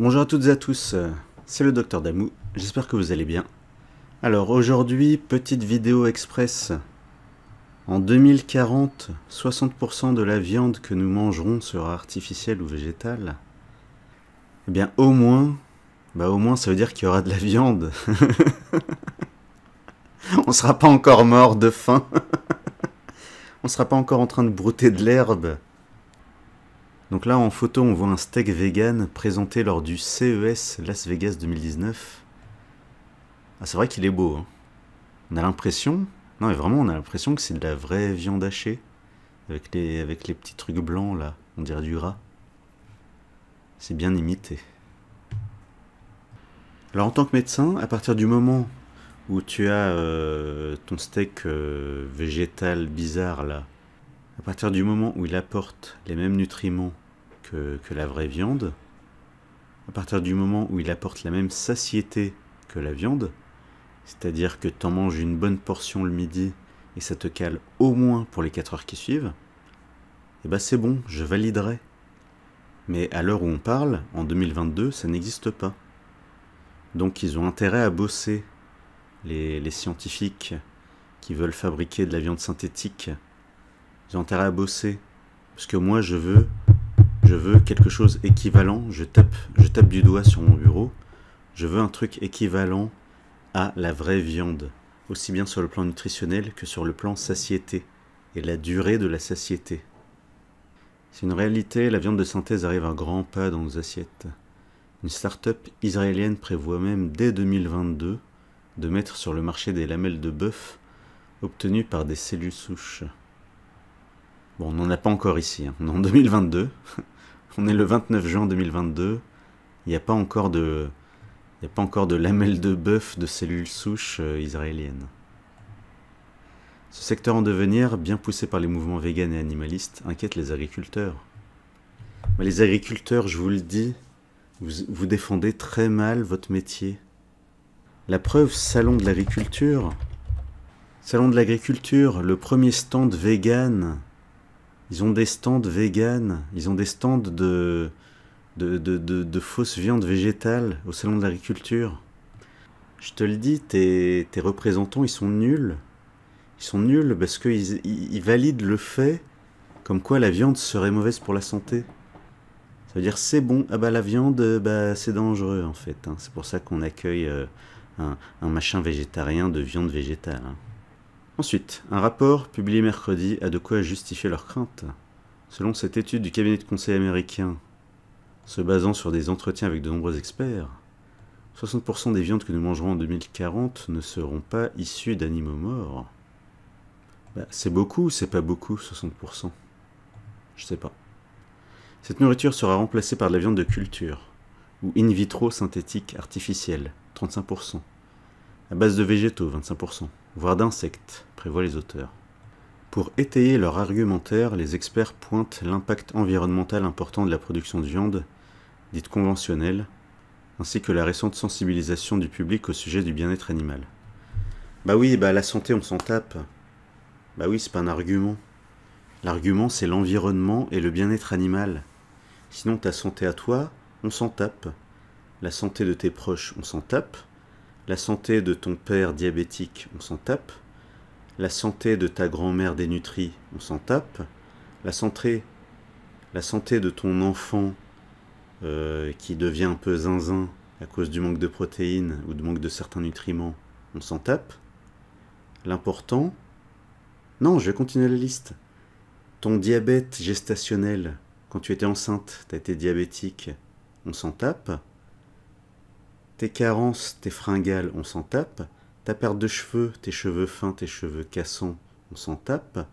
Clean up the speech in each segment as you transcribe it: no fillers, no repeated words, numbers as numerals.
Bonjour à toutes et à tous, c'est le Docteur Damou, j'espère que vous allez bien. Alors aujourd'hui, petite vidéo express. En 2040, 60% de la viande que nous mangerons sera artificielle ou végétale. Eh bien au moins ça veut dire qu'il y aura de la viande. On sera pas encore mort de faim. On sera pas encore en train de brouter de l'herbe. Donc là en photo on voit un steak vegan présenté lors du CES Las Vegas 2019. Ah, c'est vrai qu'il est beau, hein. On a l'impression, non mais vraiment on a l'impression que c'est de la vraie viande hachée, avec les petits trucs blancs là, on dirait du rat. C'est bien imité. Alors en tant que médecin, à partir du moment où tu as ton steak végétal bizarre là, à partir du moment où il apporte les mêmes nutriments que la vraie viande, à partir du moment où il apporte la même satiété que la viande, c'est-à-dire que tu en manges une bonne portion le midi et ça te cale au moins pour les 4 heures qui suivent, et bah c'est bon, je validerai. Mais à l'heure où on parle, en 2022, ça n'existe pas. Donc ils ont intérêt à bosser, les scientifiques qui veulent fabriquer de la viande synthétique. Ils ont intérêt à bosser, parce que moi je veux quelque chose équivalent, je tape du doigt sur mon bureau, je veux un truc équivalent à la vraie viande, aussi bien sur le plan nutritionnel que sur le plan satiété, et la durée de la satiété. C'est une réalité, la viande de synthèse arrive à grands pas dans nos assiettes. Une start-up israélienne prévoit même dès 2022 de mettre sur le marché des lamelles de bœuf obtenues par des cellules souches. Bon, on n'en a pas encore ici, hein. On est en 2022, on est le 29 juin 2022, il n'y a pas encore de lamelles de bœuf de cellules souches israéliennes. Ce secteur en devenir, bien poussé par les mouvements véganes et animalistes, inquiète les agriculteurs. Mais les agriculteurs, je vous le dis, vous défendez très mal votre métier. La preuve, salon de l'agriculture, le premier stand vegan. Ils ont des stands vegan, ils ont des stands de fausses viandes végétales au salon de l'agriculture. Je te le dis, tes représentants, ils sont nuls. Ils sont nuls parce qu'ils valident le fait comme quoi la viande serait mauvaise pour la santé. Ça veut dire c'est bon, ah bah la viande, bah c'est dangereux en fait, hein. C'est pour ça qu'on accueille un machin végétarien de viande végétale, hein. Ensuite, un rapport publié mercredi a de quoi justifier leurs craintes. Selon cette étude du cabinet de conseil américain, se basant sur des entretiens avec de nombreux experts, 60% des viandes que nous mangerons en 2040 ne seront pas issues d'animaux morts. Bah, c'est beaucoup ou c'est pas beaucoup, 60%? Je sais pas. Cette nourriture sera remplacée par de la viande de culture, ou in vitro synthétique artificielle, 35%, à base de végétaux, 25%, voire d'insectes, prévoient les auteurs. Pour étayer leur argumentaire, les experts pointent l'impact environnemental important de la production de viande, dite conventionnelle, ainsi que la récente sensibilisation du public au sujet du bien-être animal. Bah oui, bah la santé on s'en tape. Bah oui, c'est pas un argument. L'argument c'est l'environnement et le bien-être animal. Sinon ta santé à toi, on s'en tape. La santé de tes proches, on s'en tape. La santé de ton père diabétique, on s'en tape. La santé de ta grand-mère dénutrie, on s'en tape. La santé de ton enfant qui devient un peu zinzin à cause du manque de protéines ou du manque de certains nutriments, on s'en tape. L'important... Non, je vais continuer la liste. Ton diabète gestationnel, quand tu étais enceinte, tu as été diabétique, on s'en tape. Tes carences, tes fringales, on s'en tape. Ta perte de cheveux, tes cheveux fins, tes cheveux cassants, on s'en tape.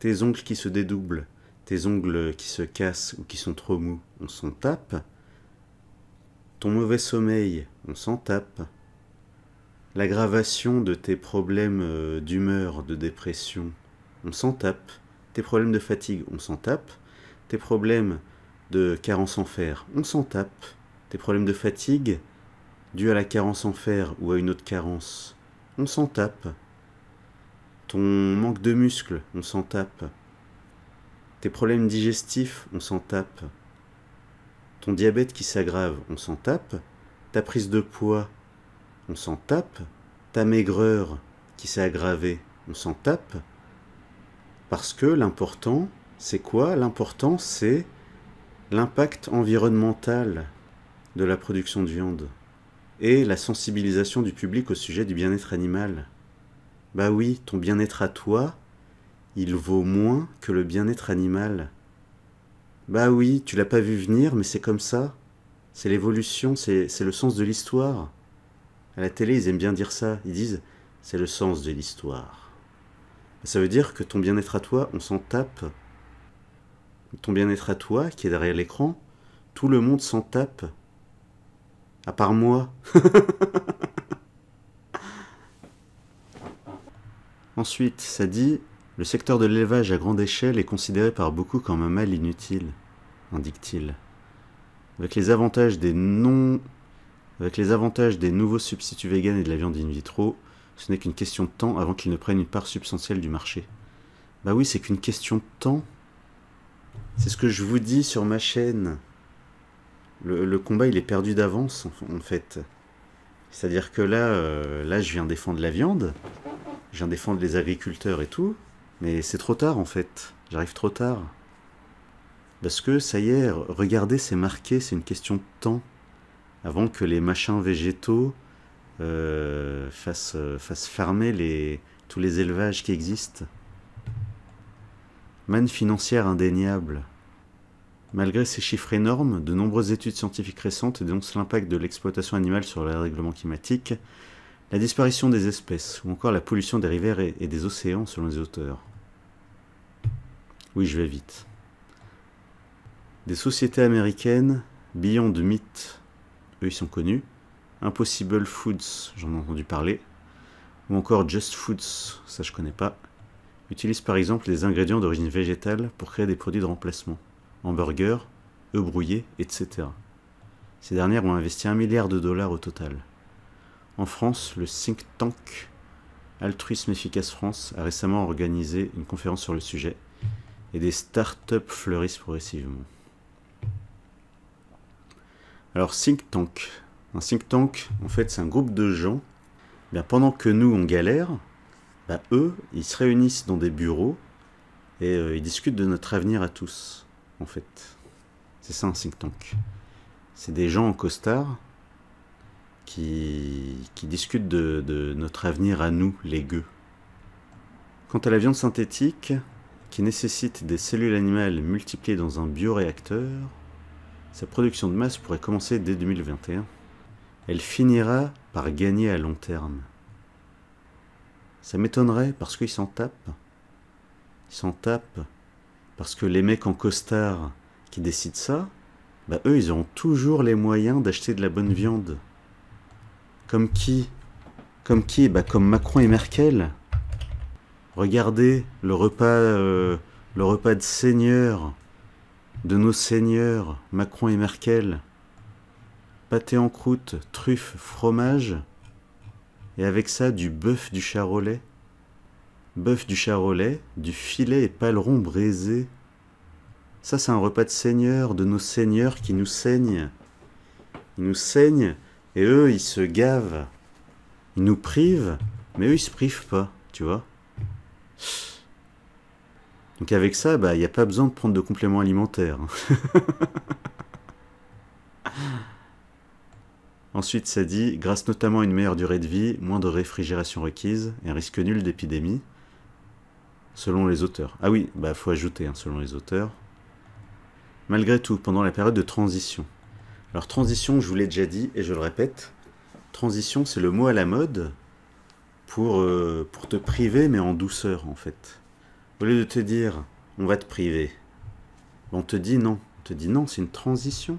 Tes ongles qui se dédoublent, tes ongles qui se cassent ou qui sont trop mous, on s'en tape. Ton mauvais sommeil, on s'en tape. L'aggravation de tes problèmes d'humeur, de dépression, on s'en tape. Tes problèmes de fatigue, on s'en tape. Tes problèmes de carence en fer, on s'en tape. Tes problèmes de fatigue, dus à la carence en fer ou à une autre carence, on s'en tape. Ton manque de muscles, on s'en tape. Tes problèmes digestifs, on s'en tape. Ton diabète qui s'aggrave, on s'en tape. Ta prise de poids, on s'en tape. Ta maigreur qui s'est aggravée, on s'en tape. Parce que l'important, c'est quoi? L'important, c'est l'impact environnemental de la production de viande et la sensibilisation du public au sujet du bien-être animal. Bah oui, ton bien-être à toi, il vaut moins que le bien-être animal. Bah oui, tu l'as pas vu venir, mais c'est comme ça. C'est l'évolution, c'est le sens de l'histoire. À la télé, ils aiment bien dire ça. Ils disent, c'est le sens de l'histoire. Ça veut dire que ton bien-être à toi, on s'en tape. Ton bien-être à toi, qui est derrière l'écran, tout le monde s'en tape. À part moi. Ensuite, ça dit, le secteur de l'élevage à grande échelle est considéré par beaucoup comme un mal inutile, indique-t-il. Avec les avantages des nouveaux substituts véganes et de la viande in vitro, ce n'est qu'une question de temps avant qu'ils ne prennent une part substantielle du marché. Bah oui, c'est qu'une question de temps. C'est ce que je vous dis sur ma chaîne. Le combat, il est perdu d'avance, en fait. C'est-à-dire que là, je viens défendre la viande, je viens défendre les agriculteurs et tout, mais c'est trop tard, en fait. J'arrive trop tard. Parce que, ça y est, regardez, c'est marqué, c'est une question de temps. Avant que les machins végétaux fassent fermer tous les élevages qui existent. Manne financière indéniable. Malgré ces chiffres énormes, de nombreuses études scientifiques récentes dénoncent l'impact de l'exploitation animale sur le dérèglement climatique, la disparition des espèces, ou encore la pollution des rivières et des océans selon les auteurs. Oui, je vais vite. Des sociétés américaines, Beyond Meat, eux ils sont connus, Impossible Foods, j'en ai entendu parler, ou encore Just Foods, ça je connais pas, utilisent par exemple des ingrédients d'origine végétale pour créer des produits de remplacement, hamburgers, œufs brouillés, etc. Ces dernières ont investi 1 milliard de dollars au total. En France, le think tank Altruisme Efficace France a récemment organisé une conférence sur le sujet, et des startups fleurissent progressivement. Alors, think tank. Un think tank, en fait, c'est un groupe de gens. Bien, pendant que nous, on galère, ben, eux, ils se réunissent dans des bureaux et ils discutent de notre avenir à tous, en fait. C'est ça, un think tank. C'est des gens en costard qui discutent de notre avenir à nous, les gueux. Quant à la viande synthétique, qui nécessite des cellules animales multipliées dans un bioréacteur, sa production de masse pourrait commencer dès 2021. Elle finira par gagner à long terme. Ça m'étonnerait parce qu'ils s'en tapent. Ils s'en tapent parce que les mecs en costard qui décident ça, bah eux ils auront toujours les moyens d'acheter de la bonne viande. Comme qui? Bah comme Macron et Merkel. Regardez le repas de seigneur de nos seigneurs, Macron et Merkel. Pâté en croûte, truffes, fromage, et avec ça du bœuf du Charolais. Bœuf du Charolais, du filet et paleron braisé. Ça c'est un repas de seigneur, de nos seigneurs qui nous saignent. Ils nous saignent, et eux ils se gavent. Ils nous privent, mais eux ils se privent pas, tu vois. Donc avec ça, bah, il n'y a pas besoin de prendre de compléments alimentaires. Ensuite, ça dit, grâce notamment à une meilleure durée de vie, moins de réfrigération requise et un risque nul d'épidémie, selon les auteurs. Ah oui, bah faut ajouter, hein, selon les auteurs. Malgré tout, pendant la période de transition. Alors transition, je vous l'ai déjà dit, et je le répète, transition, c'est le mot à la mode pour te priver, mais en douceur, en fait. Au lieu de te dire, on va te priver, on te dit non. On te dit non, c'est une transition.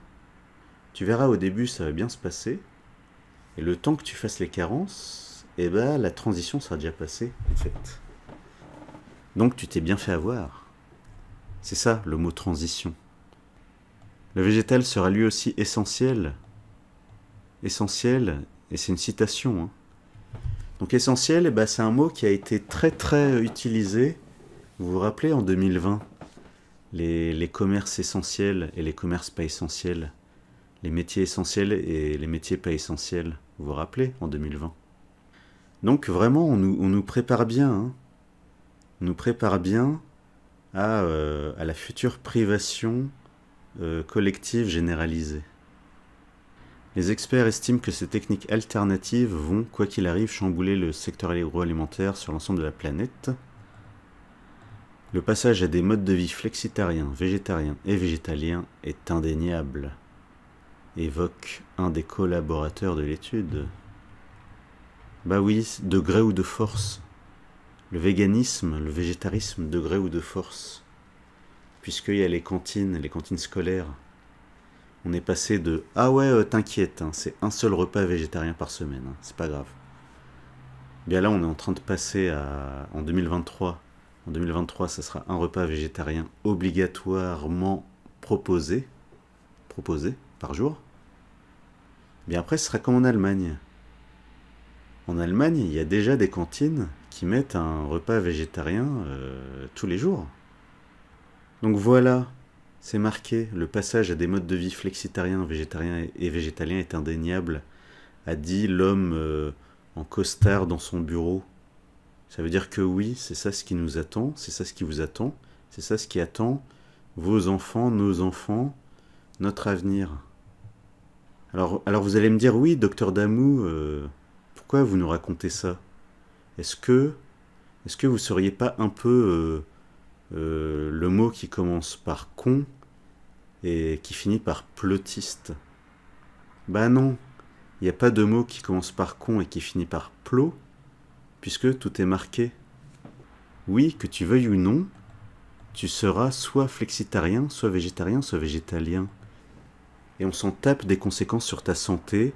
Tu verras, au début, ça va bien se passer. Et le temps que tu fasses les carences, eh ben, la transition sera déjà passée, en fait. Donc, tu t'es bien fait avoir. C'est ça, le mot transition. Le végétal sera lui aussi essentiel. Essentiel, et c'est une citation. Hein. Donc, essentiel, eh ben, c'est un mot qui a été très, très utilisé. Vous vous rappelez, en 2020, les commerces essentiels et les commerces pas essentiels, Les métiers essentiels et les métiers pas essentiels, vous vous rappelez, en 2020. Donc vraiment, on nous prépare bien, hein. On nous prépare bien à la future privation collective généralisée. Les experts estiment que ces techniques alternatives vont, quoi qu'il arrive, chambouler le secteur agroalimentaire sur l'ensemble de la planète. Le passage à des modes de vie flexitariens, végétariens et végétaliens est indéniable, évoque un des collaborateurs de l'étude. Bah oui, de gré ou de force. Le véganisme, le végétarisme, de gré ou de force. Puisqu'il y a les cantines scolaires. On est passé de « Ah ouais, t'inquiète, hein, c'est un seul repas végétarien par semaine, hein, c'est pas grave. » Bien là, on est en train de passer en 2023. En 2023, ça sera un repas végétarien obligatoirement proposé par jour. Bien après, ce sera comme en Allemagne. En Allemagne, il y a déjà des cantines qui mettent un repas végétarien tous les jours. Donc voilà, c'est marqué, le passage à des modes de vie flexitariens, végétariens et végétaliens est indéniable, a dit l'homme en costard dans son bureau. Ça veut dire que oui, c'est ça ce qui nous attend, c'est ça ce qui vous attend, c'est ça ce qui attend vos enfants, nos enfants, notre avenir. Alors vous allez me dire, oui, docteur Damou, pourquoi vous nous racontez ça? Est-ce que vous seriez pas un peu le mot qui commence par con et qui finit par plotiste? Bah non, il n'y a pas de mot qui commence par con et qui finit par plot, puisque tout est marqué. Oui, que tu veuilles ou non, tu seras soit flexitarien, soit végétalien. Et on s'en tape des conséquences sur ta santé,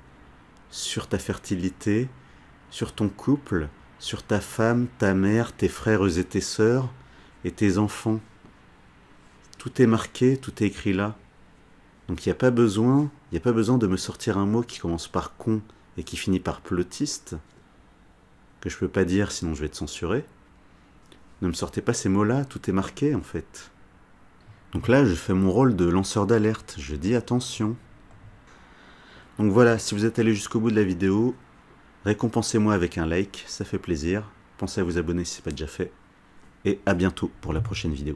sur ta fertilité, sur ton couple, sur ta femme, ta mère, tes frères et tes sœurs, et tes enfants. Tout est marqué, tout est écrit là. Donc il n'y a pas besoin de me sortir un mot qui commence par con et qui finit par plotiste, que je peux pas dire sinon je vais être censuré. Ne me sortez pas ces mots-là, tout est marqué en fait. Donc là, je fais mon rôle de lanceur d'alerte, je dis attention. Donc voilà, si vous êtes allé jusqu'au bout de la vidéo, récompensez-moi avec un like, ça fait plaisir. Pensez à vous abonner si ce n'est pas déjà fait. Et à bientôt pour la prochaine vidéo.